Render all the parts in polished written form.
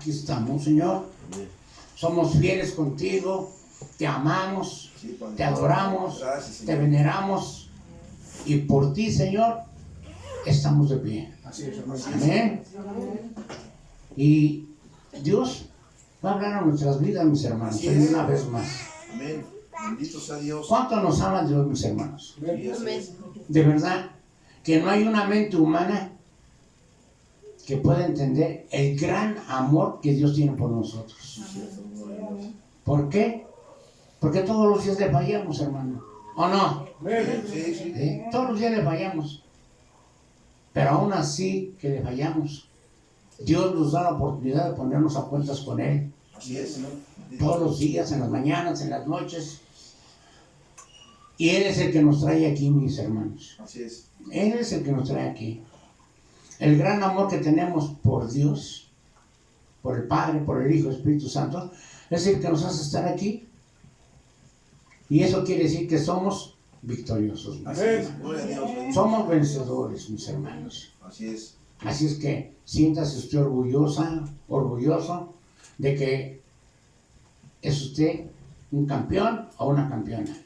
Aquí estamos, Señor. Somos fieles contigo, te amamos, te adoramos, te veneramos y por ti, Señor, estamos de pie. Amén. Y Dios va a hablar a nuestras vidas, mis hermanos, una vez más. Amén. Bendito sea Dios. ¿Cuánto nos ama Dios, mis hermanos? Amén. De verdad que no hay una mente humana que pueda entender el gran amor que Dios tiene por nosotros. ¿Por qué? Porque todos los días le fallamos, hermano. ¿O no? Sí, sí. ¿Sí? Todos los días le fallamos. Pero aún así que le fallamos, Dios nos da la oportunidad de ponernos a cuentas con Él. Así es, ¿no? Todos los días, en las mañanas, en las noches. Y Él es el que nos trae aquí, mis hermanos. Así es. Él es el que nos trae aquí. El gran amor que tenemos por Dios, por el Padre, por el Hijo, Espíritu Santo, es el que nos hace estar aquí. Y eso quiere decir que somos victoriosos. Gloria a Dios. Somos vencedores, mis hermanos. Así es. Así es que siéntase usted orgulloso de que es usted un campeón o una campeona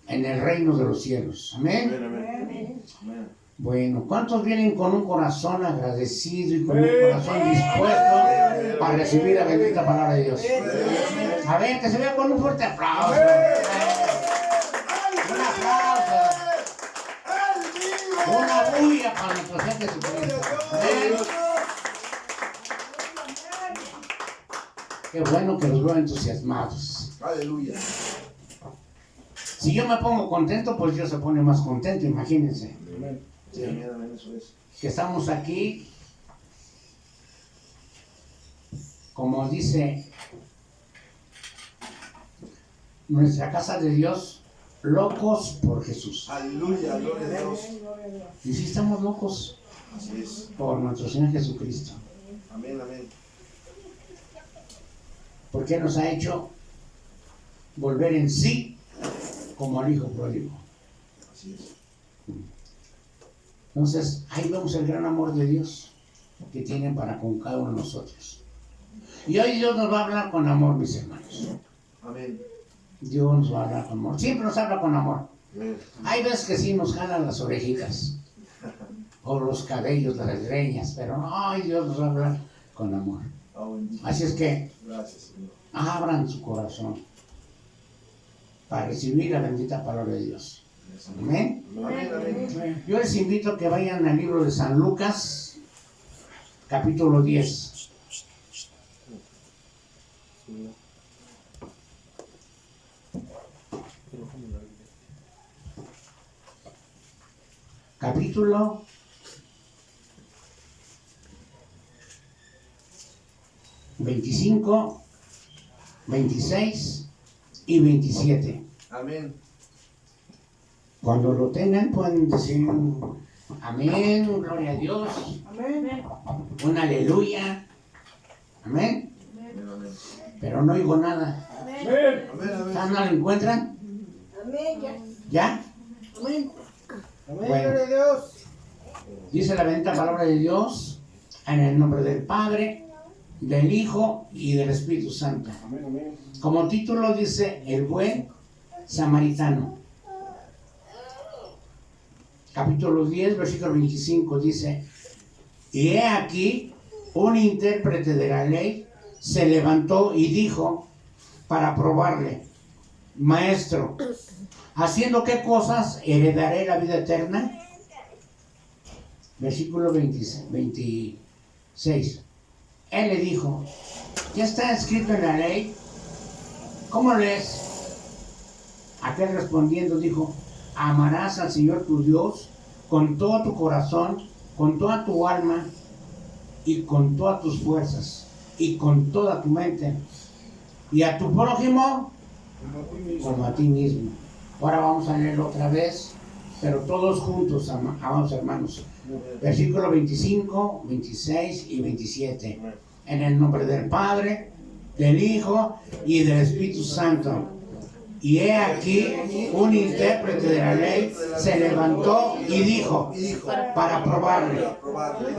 en el reino de los cielos. Amén. Amén. Amén. Bueno, ¿cuántos vienen con un corazón agradecido y con un corazón dispuesto a recibir la bendita palabra de Dios? A ver, que se vea con un fuerte aplauso. Un aplauso. Una bulla para nuestro Señor Jesucristo. Amén. Qué bueno que los veo entusiasmados. Aleluya. Si yo me pongo contento, pues Dios se pone más contento, imagínense. Sí, amén, amén, eso es. Que estamos aquí, como dice nuestra casa de Dios, locos por Jesús. Aleluya, gloria a Dios. Y sí estamos locos Así es. por nuestro Señor Jesucristo, Amén, amén. porque nos ha hecho volver en sí como al Hijo pródigo. Así es. Entonces, ahí vemos el gran amor de Dios que tiene para con cada uno de nosotros. Y hoy Dios nos va a hablar con amor, mis hermanos. Amén. Dios nos va a hablar con amor. Siempre nos habla con amor. Amén. Hay veces que sí nos jalan las orejitas o los cabellos, las greñas, pero no, ay, Dios nos va a hablar con amor. Oh, bendito. Así es que Gracias, Señor. abran su corazón para recibir la bendita palabra de Dios. Amén. Amén, amén. Yo les invito a que vayan al libro de San Lucas, capítulo 10. Capítulo 25, 26 y 27. Amén. Cuando lo tengan pueden decir amén, gloria a Dios, Amén. un aleluya, amén, Amén, amén. pero no oigo nada. Amén, amén. ¿No lo encuentran? Amén. ¿Ya? Amén. Amén. Bueno. Gloria a Dios. Dice la bendita palabra de Dios en el nombre del Padre, del Hijo y del Espíritu Santo. Amén. Amén. Como título dice el buen samaritano. Capítulo 10, versículo 25 dice: y he aquí, un intérprete de la ley se levantó y dijo para probarle: Maestro, ¿haciendo qué cosas heredaré la vida eterna? Versículo 26. Él le dijo: ¿ya está escrito en la ley? ¿Cómo lees? Aquel respondiendo dijo: amarás al Señor tu Dios con todo tu corazón, con toda tu alma y con todas tus fuerzas y con toda tu mente, y a tu prójimo como a ti mismo. Ahora vamos a leerlo otra vez, pero todos juntos, amados hermanos. Versículo 25, 26 y 27. En el nombre del Padre, del Hijo y del Espíritu Santo. Y he aquí, un intérprete de la ley se levantó y dijo, para probarle,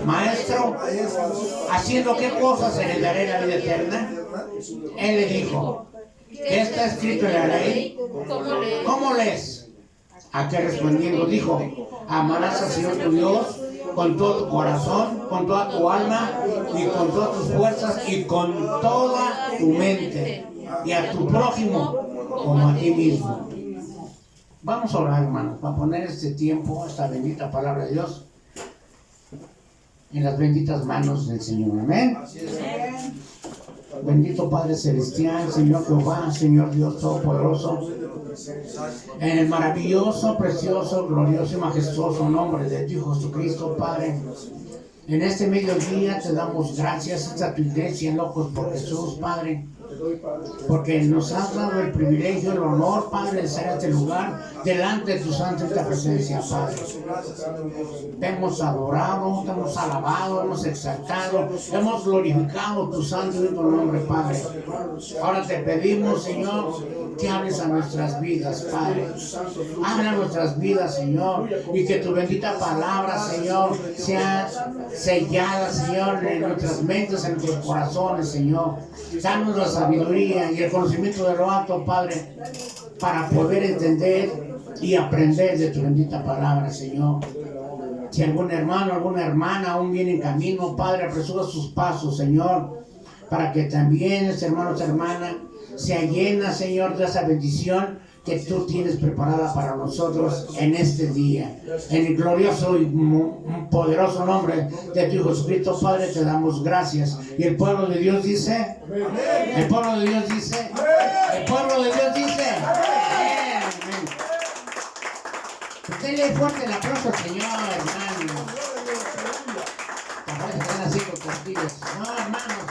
maestro, ¿haciendo qué cosas heredaré la vida eterna? Él le dijo, ¿qué está escrito en la ley? ¿Cómo lees? Aquel respondiendo dijo, amarás al Señor tu Dios con todo tu corazón, con toda tu alma y con todas tus fuerzas y con toda tu mente, y a tu prójimo como a ti mismo. Vamos a orar, hermanos, para poner este tiempo, esta bendita palabra de Dios en las benditas manos del Señor. Amén. Bendito Padre Celestial, Señor Jehová, Señor Dios Todopoderoso, en el maravilloso, precioso, glorioso y majestuoso nombre de Dios Jesucristo, Padre. En este mediodía te damos gracias a tu iglesia, locos por Jesús, Padre, porque nos has dado el privilegio, el honor, Padre, de estar en este lugar, delante de tu santa presencia, Padre. Te hemos adorado, te hemos alabado, hemos exaltado, hemos glorificado tu santo y tu nombre, Padre. Ahora te pedimos, Señor, que hables a nuestras vidas, Padre. Habla a nuestras vidas, Señor, y que tu bendita palabra, Señor, sea sellada, Señor, en nuestras mentes, en nuestros corazones, Señor. Danos la sabiduría y el conocimiento de lo alto, Padre, para poder entender y aprender de tu bendita palabra, Señor. Si algún hermano, alguna hermana aún viene en camino, Padre, apresura sus pasos, Señor, para que también ese hermano, esa hermana, sea llena, Señor, de esa bendición que tú tienes preparada para nosotros en este día. En el glorioso y poderoso nombre de tu Hijo Jesucristo, Padre, te damos gracias. Y el pueblo de Dios dice, el pueblo de Dios dice, el pueblo de Dios dice, amén. Denle fuerte el aplauso al Señor, hermano. Parece que están haciendo costillas. No, hermanos,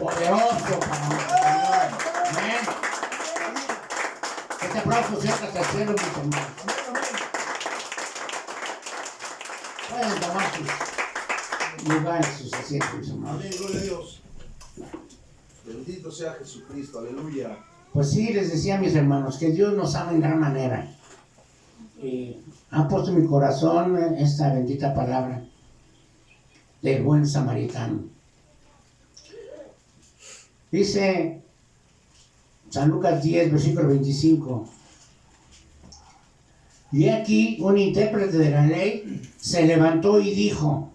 un aplauso poderoso para nuestro Señor. Amén. Este aplauso sea hasta el cielo, mis hermanos. Pueden tomar sus lugares, sus asientos, mis hermanos. Amén, gloria a Dios. Bendito sea Jesucristo, aleluya. Pues sí, les decía a mis hermanos que Dios nos ama en gran manera. Ha puesto en mi corazón esta bendita palabra del buen samaritano. Dice San Lucas 10, versículo 25. Y aquí un intérprete de la ley se levantó y dijo,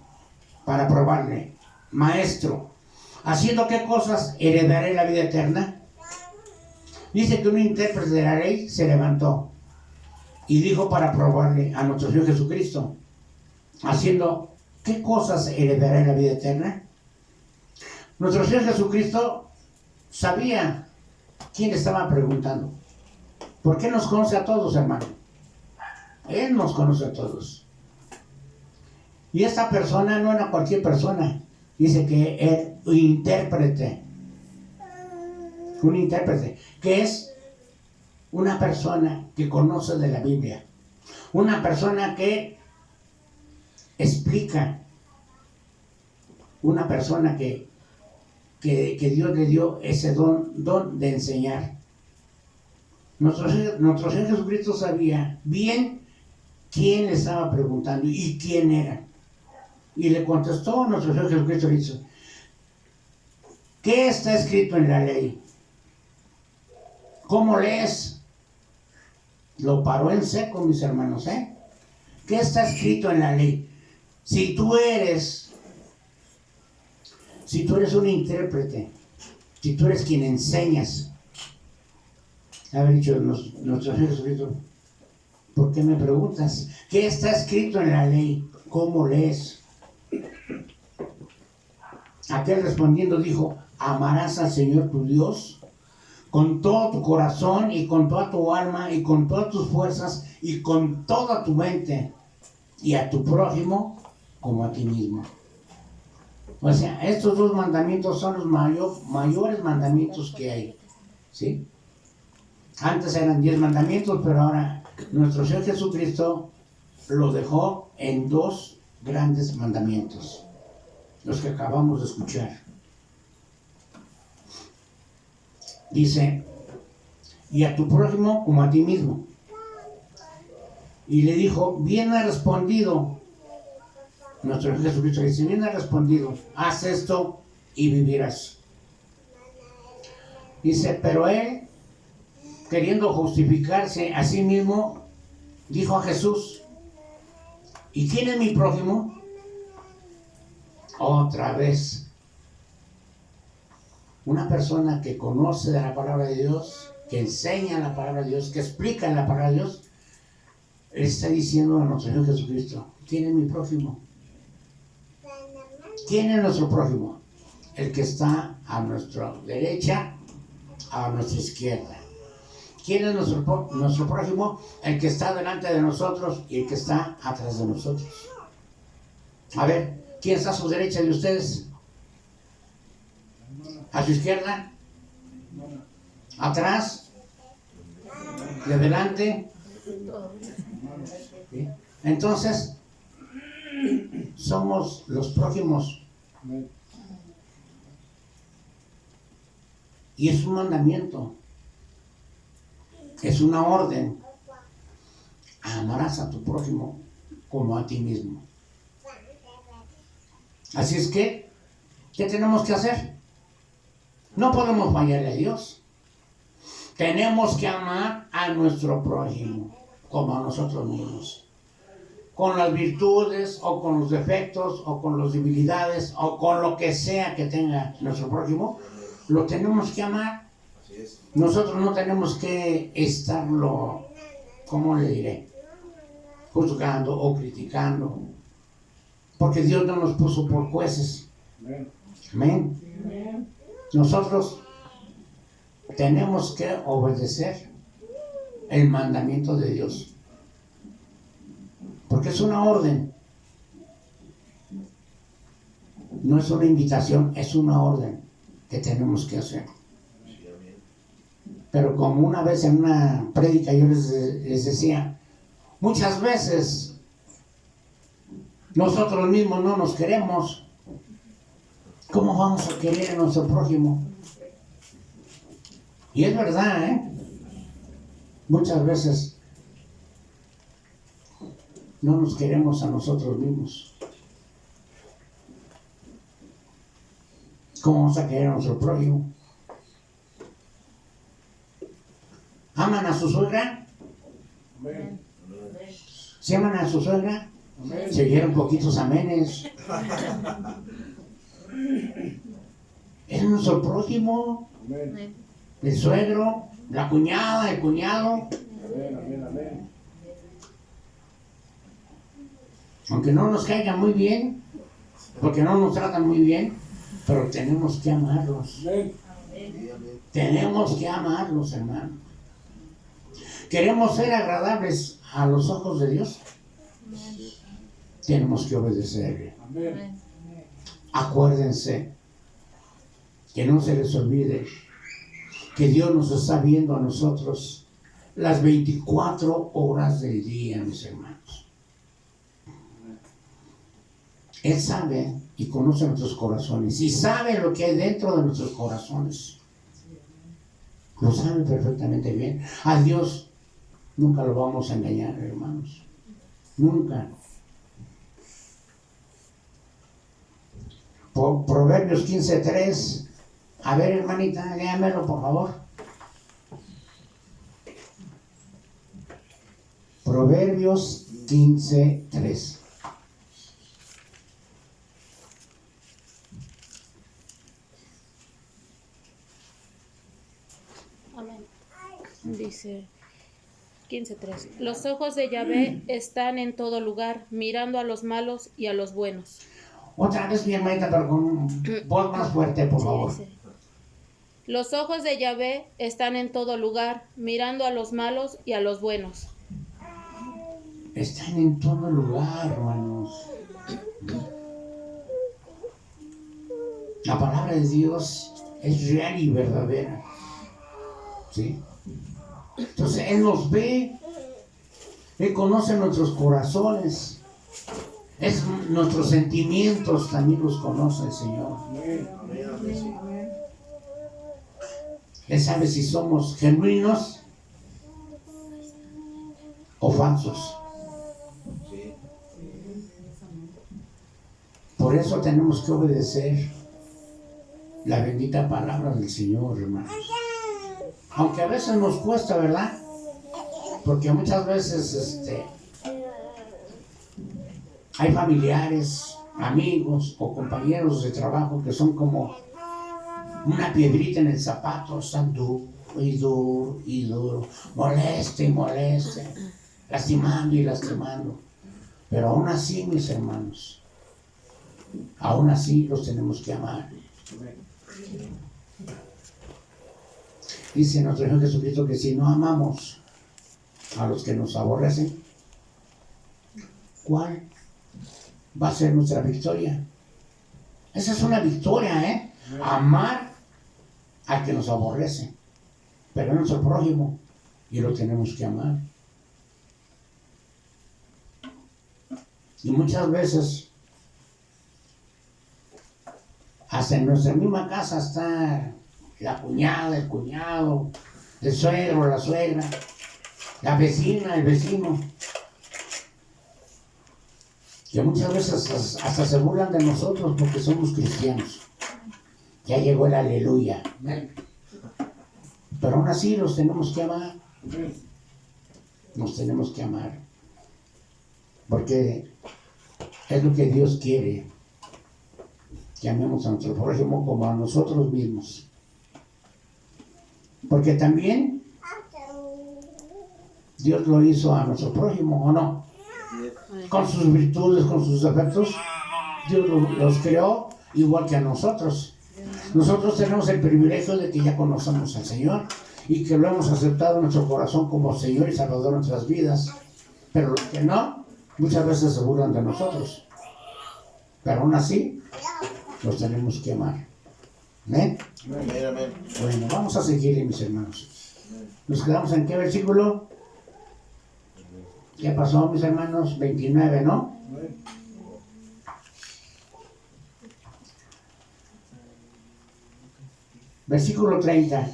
para probarle, maestro, ¿haciendo qué cosas heredaré la vida eterna? Dice que un intérprete de la ley se levantó y dijo para probarle a nuestro Señor Jesucristo, ¿haciendo qué cosas heredaré la vida eterna? Nuestro Señor Jesucristo sabía quién estaba preguntando. ¿Por qué nos conoce a todos, hermano? Él nos conoce a todos. Y esta persona no era cualquier persona. Dice que es un intérprete, que es una persona que conoce de la Biblia, una persona que explica, una persona que Dios le dio ese don de enseñar. Nuestro Señor Jesucristo sabía bien quién le estaba preguntando y quién era. Y le contestó nuestro Señor Jesucristo, le dice, ¿qué está escrito en la ley? ¿Cómo lees? Lo paró en seco, mis hermanos, ¿eh? ¿Qué está escrito en la ley? Si tú eres un intérprete, si tú eres quien enseñas, haber dicho nuestro Señor Jesucristo, ¿por qué me preguntas? ¿Qué está escrito en la ley? ¿Cómo lees? Aquel respondiendo dijo, amarás al Señor tu Dios con todo tu corazón y con toda tu alma y con todas tus fuerzas y con toda tu mente, y a tu prójimo como a ti mismo. O sea, estos dos mandamientos son los mayores mandamientos que hay, ¿sí? Antes eran 10 mandamientos, pero ahora nuestro Señor Jesucristo lo dejó en 2 grandes mandamientos, los que acabamos de escuchar. Dice, y a tu prójimo como a ti mismo. Y le dijo, bien ha respondido, nuestro Señor Jesucristo dice, bien ha respondido, haz esto y vivirás. Dice, pero él, queriendo justificarse a sí mismo, dijo a Jesús, ¿y quién es mi prójimo? Otra vez, una persona que conoce de la palabra de Dios, que enseña la palabra de Dios, que explica la palabra de Dios, le está diciendo a nuestro Señor Jesucristo, ¿quién es mi prójimo? ¿Quién es nuestro prójimo? El que está a nuestra derecha, a nuestra izquierda. ¿Quién es nuestro prójimo? El que está delante de nosotros y el que está atrás de nosotros. A ver, ¿quién está a su derecha de ustedes? ¿A su izquierda? ¿Atrás? ¿De delante? ¿Sí? Entonces, somos los prójimos. Y es un mandamiento. Es una orden. Amarás a tu prójimo como a ti mismo. Así es que, ¿qué tenemos que hacer? No podemos fallarle a Dios. Tenemos que amar a nuestro prójimo como a nosotros mismos. Con las virtudes o con los defectos o con las debilidades o con lo que sea que tenga nuestro prójimo, lo tenemos que amar. Nosotros no tenemos que estarlo, ¿cómo le diré? Juzgando o criticando. Porque Dios no nos puso por jueces. Amén. Nosotros tenemos que obedecer el mandamiento de Dios. Porque es una orden. No es una invitación, es una orden que tenemos que hacer. Pero como una vez en una prédica yo les decía, muchas veces nosotros mismos no nos queremos. ¿Cómo vamos a querer a nuestro prójimo? Y es verdad, muchas veces no nos queremos a nosotros mismos. ¿Cómo vamos a querer a nuestro prójimo? ¿Aman a su suegra? Amén. ¿Se aman a su suegra? Amén. Se oyeron poquitos amenes. Es nuestro prójimo. Amén. El suegro, la cuñada, el cuñado. Amén. Aunque no nos caiga muy bien, porque no nos tratan muy bien, pero tenemos que amarlos. Amén. Tenemos que amarlos, hermano. ¿Queremos ser agradables a los ojos de Dios? Tenemos que obedecerle. Amén. Acuérdense, que no se les olvide que Dios nos está viendo a nosotros las 24 horas del día, mis hermanos. Él sabe y conoce nuestros corazones y sabe lo que hay dentro de nuestros corazones. Lo sabe perfectamente bien. A Dios nunca lo vamos a engañar, hermanos. Nunca. Proverbios 15:3. A ver, hermanita, léamelo, por favor. Proverbios 15:3. Amén. Dice 15:3. Los ojos de Yahvé están en todo lugar, mirando a los malos y a los buenos. Otra vez, mi hermanita, pero con voz más fuerte, por favor. Sí, dice, los ojos de Yahvé están en todo lugar, mirando a los malos y a los buenos. Están en todo lugar, hermanos. La palabra de Dios es real y verdadera. ¿Sí? Entonces, Él nos ve. Él conoce nuestros corazones. Nuestros sentimientos también los conoce el Señor. Él sabe si somos genuinos o falsos. Sí. Por eso tenemos que obedecer la bendita palabra del Señor, hermanos. Aunque a veces nos cuesta, ¿verdad? Porque muchas veces hay familiares, amigos o compañeros de trabajo que son como una piedrita en el zapato, están duro y duro y duro, moleste y moleste, lastimando y lastimando. Pero aún así, mis hermanos, aún así los tenemos que amar. Dice nuestro Señor Jesucristo que si no amamos a los que nos aborrecen, ¿cuál va a ser nuestra victoria? Esa es una victoria, ¿eh? Amar al que nos aborrece, pero es nuestro prójimo y lo tenemos que amar. Y muchas veces, hasta en nuestra misma casa está la cuñada, el cuñado, el suegro, la suegra, la vecina, el vecino, que muchas veces hasta se burlan de nosotros porque somos cristianos. Ya llegó el aleluya. Pero aún así los tenemos que amar. Nos tenemos que amar. Porque es lo que Dios quiere. Que amemos a nuestro prójimo como a nosotros mismos. Porque también Dios lo hizo a nuestro prójimo, ¿o no? Con sus virtudes, con sus defectos, Dios los creó igual que a nosotros. Nosotros tenemos el privilegio de que ya conocemos al Señor y que lo hemos aceptado en nuestro corazón como Señor y Salvador de nuestras vidas. Pero los que no, muchas veces se burlan de nosotros. Pero aún así, los tenemos que amar. ¿Amén? Amén, amén. Bueno, vamos a seguir, mis hermanos. ¿Nos quedamos en qué versículo? ¿Qué pasó, mis hermanos? 29, ¿no? Versículo 30.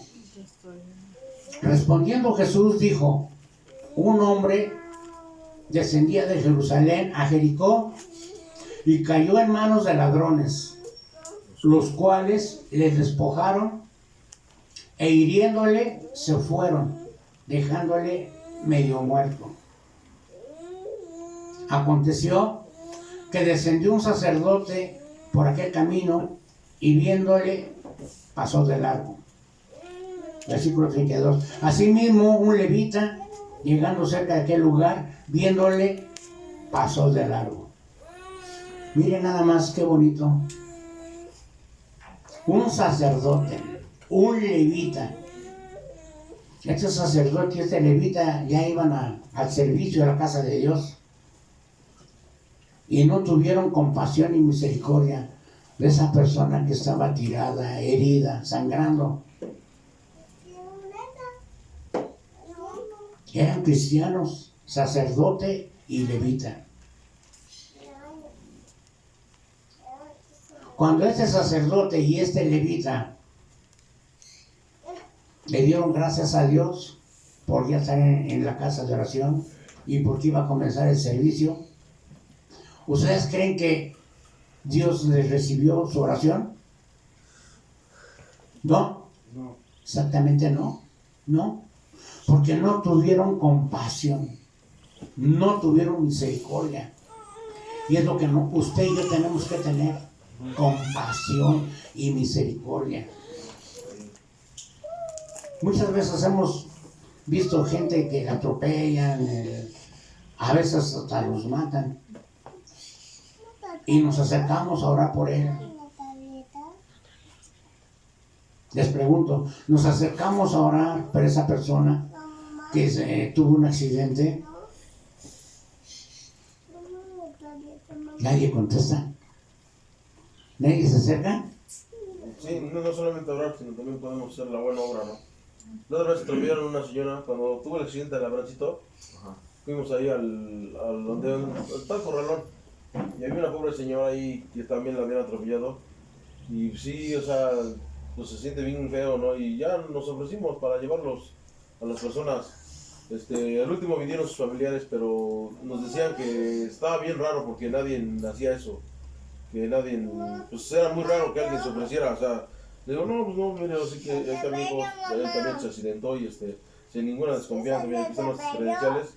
Respondiendo Jesús dijo, un hombre descendía de Jerusalén a Jericó y cayó en manos de ladrones, los cuales le despojaron e hiriéndole se fueron, dejándole medio muerto. Aconteció que descendió un sacerdote por aquel camino y viéndole pasó de largo. Versículo 32. Asimismo un levita, llegando cerca de aquel lugar, viéndole, pasó de largo. Miren nada más qué bonito. Un sacerdote, un levita. Este sacerdote y este levita ya iban al servicio de la casa de Dios. Y no tuvieron compasión y misericordia de esa persona que estaba tirada, herida, sangrando. Eran cristianos, sacerdote y levita. Cuando este sacerdote y este levita le dieron gracias a Dios por ya estar en la casa de oración y porque iba a comenzar el servicio, ¿ustedes creen que Dios les recibió su oración? ¿No? No. Exactamente no. No. Porque no tuvieron compasión. No tuvieron misericordia. Y es lo que usted y yo tenemos que tener. Compasión y misericordia. Muchas veces hemos visto gente que la atropellan, a veces hasta los matan. Y nos acercamos a orar por él. Les pregunto, ¿nos acercamos a orar por esa persona que tuvo un accidente? Nadie contesta. ¿Nadie se acerca? Sí, no solamente orar, sino también podemos hacer la buena obra, ¿no? La otra vez atropellaron a una señora, cuando tuvo el accidente del Abrancito, fuimos ahí al donde está el corralón, y había una pobre señora ahí que también la habían atropellado, y sí, o sea, pues se siente bien feo, ¿no? Y ya nos ofrecimos para llevarlos a las personas Al último vinieron sus familiares, pero nos decían que estaba bien raro porque nadie hacía eso. Que nadie, pues era muy raro que alguien se ofreciera, o sea, le digo, no, pues no, mire, así que él también se accidentó y sin ninguna desconfianza, mira, aquí están nuestras credenciales,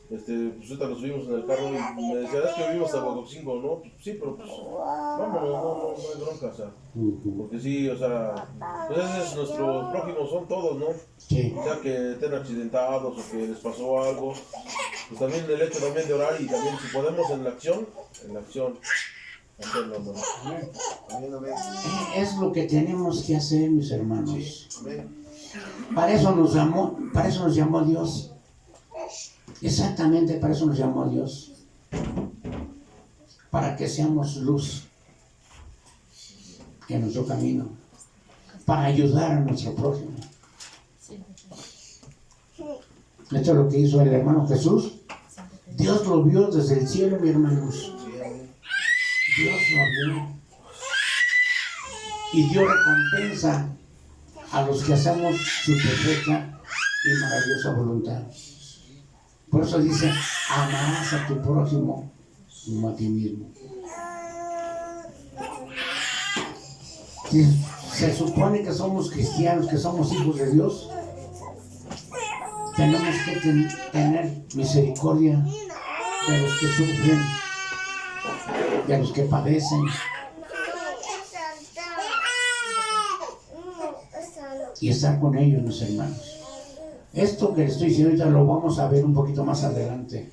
pues ahorita nos subimos en el carro y me decía, es que vivimos hasta Huacocinco, ¿no? Pues, sí, pero pues, vámonos, no hay bronca, o sea, porque sí, o sea, pues nuestros prójimos son todos, ¿no? Sí. O sea, que estén accidentados o que les pasó algo, pues también el hecho también de orar y también si podemos en la acción, hacerlo, hermano. Es lo que tenemos que hacer, mis hermanos. Sí, amén. Para eso nos llamó Dios. Exactamente para eso nos llamó Dios. Para que seamos luz en nuestro camino. Para ayudar a nuestro prójimo. Esto es lo que hizo el hermano Jesús. Dios lo vio desde el cielo, mis hermanos. Dios lo vio. Y dio recompensa a los que hacemos su perfecta y maravillosa voluntad. Por eso dice, amarás a tu prójimo como a ti mismo. Si se supone que somos cristianos, que somos hijos de Dios, tenemos que tener misericordia de los que sufren, de los que padecen. Y estar con ellos, mis hermanos. Esto que les estoy diciendo ahorita lo vamos a ver un poquito más adelante,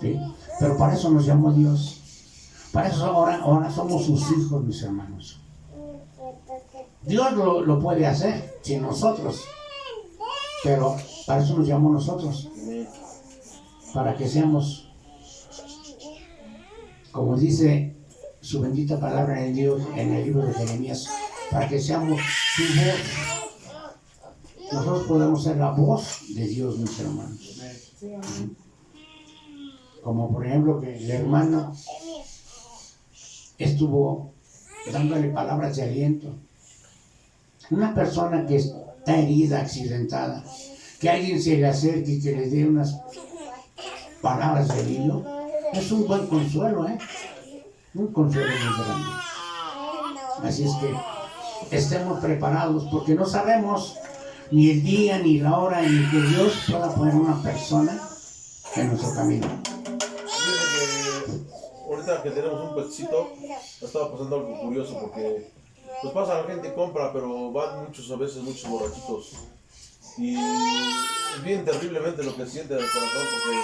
¿sí? Pero para eso nos llamó Dios. Para eso ahora somos sus hijos, mis hermanos. Dios lo puede hacer sin nosotros, pero para eso nos llamó nosotros, para que seamos, como dice su bendita palabra en el libro de Jeremías, para que seamos su voz. Nosotros podemos ser la voz de Dios, mis hermanos. Como por ejemplo que el hermano estuvo dándole palabras de aliento. Una persona que está herida, accidentada, que alguien se le acerque y que le dé unas palabras de alivio, es un buen consuelo, un consuelo muy grande. Así es que estemos preparados porque no sabemos ni el día, ni la hora, ni que Dios pueda poner una persona en nuestro camino. Fíjense que ahorita que tenemos un puestecito, estaba pasando algo curioso porque pues pasa la gente y compra, pero van a veces muchos borrachitos. Y es bien terriblemente lo que siente en el corazón porque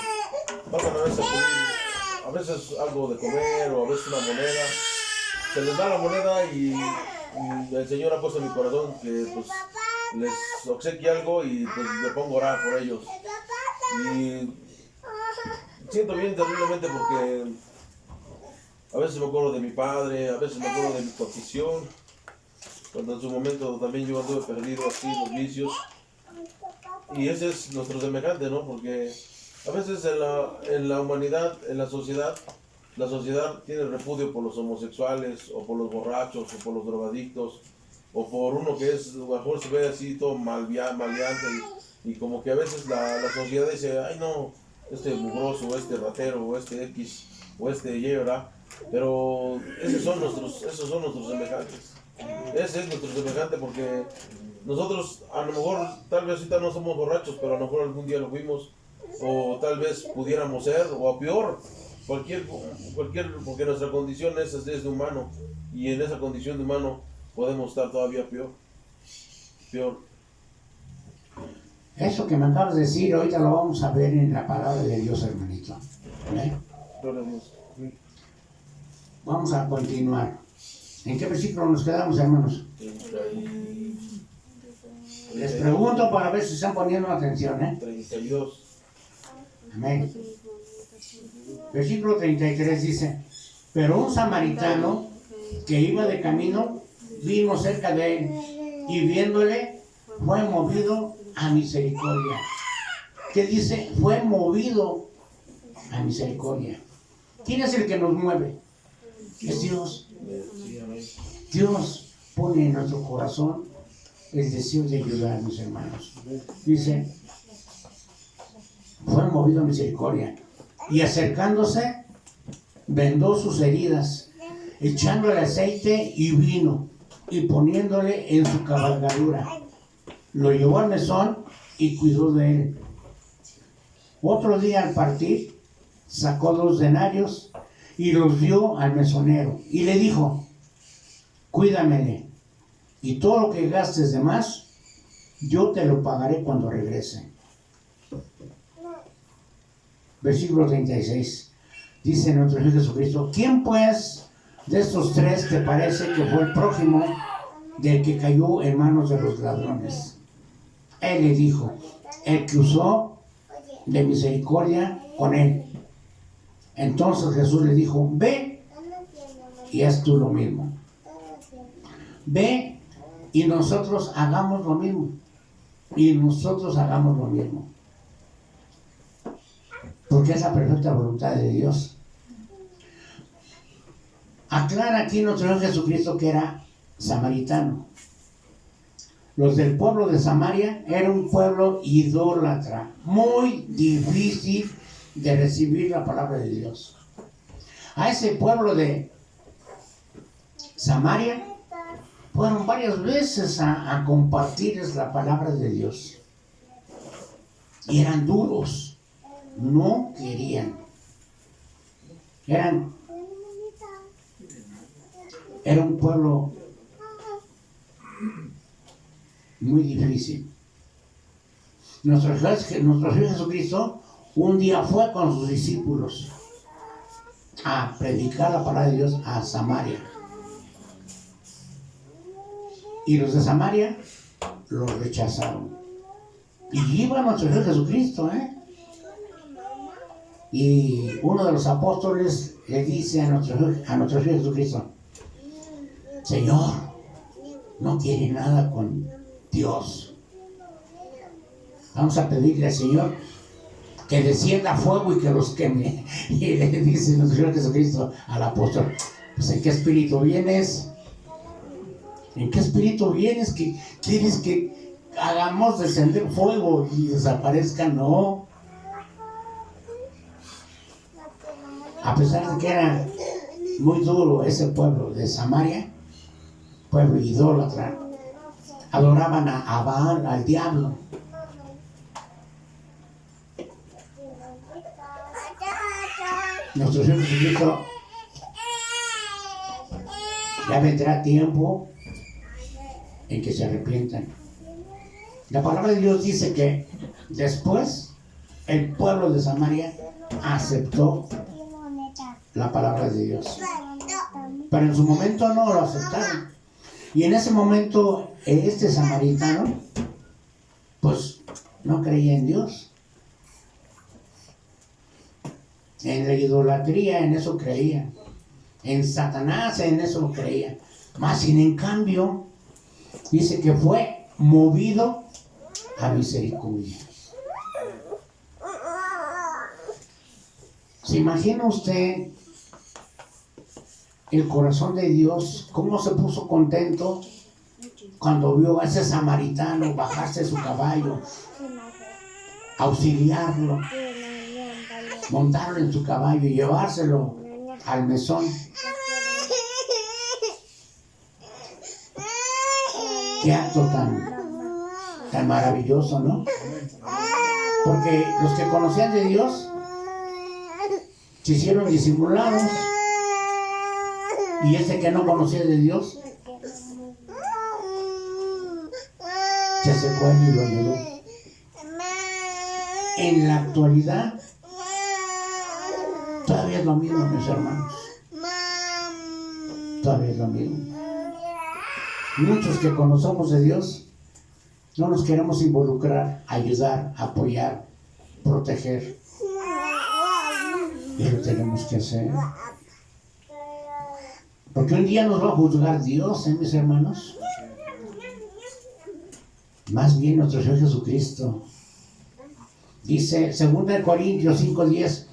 pasan a veces a pedir, a veces algo de comer o a veces una moneda. Se les da la moneda y el Señor ha puesto en mi corazón que pues les obsequie algo y pues me pongo a orar por ellos. Y siento bien terriblemente porque a veces me acuerdo de mi padre, a veces me acuerdo de mi condición, cuando en su momento también yo anduve perdido así en los vicios. Y ese es nuestro semejante, ¿no? Porque a veces en la humanidad, en la sociedad tiene repudio por los homosexuales, o por los borrachos, o por los drogadictos, o por uno que es, a lo mejor se ve así todo maleante, y como que a veces la sociedad dice, ay no, este mugroso, o este ratero, o este X, o este Y, ¿verdad? Pero esos son nuestros semejantes. Ese es nuestro semejante porque nosotros a lo mejor, tal vez ahorita no somos borrachos, pero a lo mejor algún día lo fuimos, o tal vez pudiéramos ser, o a peor, cualquier, porque nuestra condición es de humano, y en esa condición de humano podemos estar todavía peor. Eso que me acabas de decir, ahorita lo vamos a ver en la palabra de Dios, hermanito. Vamos a continuar. ¿En qué versículo nos quedamos, hermanos? Les pregunto para ver si están poniendo atención, 32. Amén. Versículo 33 dice, pero un samaritano que iba de camino vino cerca de él y viéndole fue movido a misericordia. ¿Qué dice? Fue movido a misericordia. ¿Quién es el que nos mueve? Es Dios. Dios pone en nuestro corazón el deseo de ayudar, mis hermanos. Dice, fue movido a misericordia. Y acercándose, vendó sus heridas, echándole aceite y vino, y poniéndole en su cabalgadura. Lo llevó al mesón y cuidó de él. Otro día al partir, sacó 2 denarios y los dio al mesonero. Y le dijo, cuídamele, y todo lo que gastes de más, yo te lo pagaré cuando regrese. Versículo 36. Dice nuestro Señor Jesucristo, ¿quién pues de estos 3 te parece que fue el prójimo del que cayó en manos de los ladrones? Él le dijo, el que usó de misericordia con él. Entonces Jesús le dijo, ve y haz tú lo mismo. Ve y nosotros hagamos lo mismo. Y nosotros hagamos lo mismo. Porque es la perfecta voluntad de Dios. Aclara aquí nuestro Señor Jesucristo que era samaritano. Los del pueblo de Samaria era un pueblo idólatra, muy difícil de recibir la palabra de Dios. A ese pueblo de Samaria fueron varias veces a compartirles la palabra de Dios. Y eran duros, no querían. Era un pueblo muy difícil. Nuestro Señor Jesucristo un día fue con sus discípulos a predicar la palabra de Dios a Samaria. Y los de Samaria los rechazaron. Y iba nuestro Señor Jesucristo, Y uno de los apóstoles le dice a nuestro Señor Jesucristo, Señor, no quiere nada con Dios. Vamos a pedirle al Señor que descienda fuego y que los queme. Y le dice nuestro Señor Jesucristo al apóstol, pues ¿en qué espíritu vienes? ¿En qué espíritu vienes? ¿Que quieres que hagamos descender fuego y desaparezca? No. A pesar de que era muy duro ese pueblo de Samaria, pueblo idólatra, adoraban a Baal, al diablo. Nuestro Señor Jesucristo ya vendrá tiempo en que se arrepientan. La palabra de Dios dice que después el pueblo de Samaria aceptó la palabra de Dios, pero en su momento no lo aceptaron. Y en ese momento este samaritano pues no creía en Dios, en la idolatría, en eso creía, en Satanás, en eso creía. Mas sin en cambio dice que fue movido a misericordia. ¿Se imagina usted el corazón de Dios, cómo se puso contento cuando vio a ese samaritano bajarse de su caballo, auxiliarlo, montarlo en su caballo y llevárselo al mesón? Qué acto tan maravilloso, ¿no? Porque los que conocían de Dios se hicieron disimulados, y ese que no conocía de Dios se acercó a él y lo ayudó. En la actualidad todavía es lo mismo, mis hermanos. Todavía es lo mismo. Muchos que conocemos de Dios no nos queremos involucrar, ayudar, apoyar, proteger. Y lo tenemos que hacer. Porque un día nos va a juzgar Dios, mis hermanos. Más bien nuestro Señor Jesucristo. Dice 2 Corintios 5:10,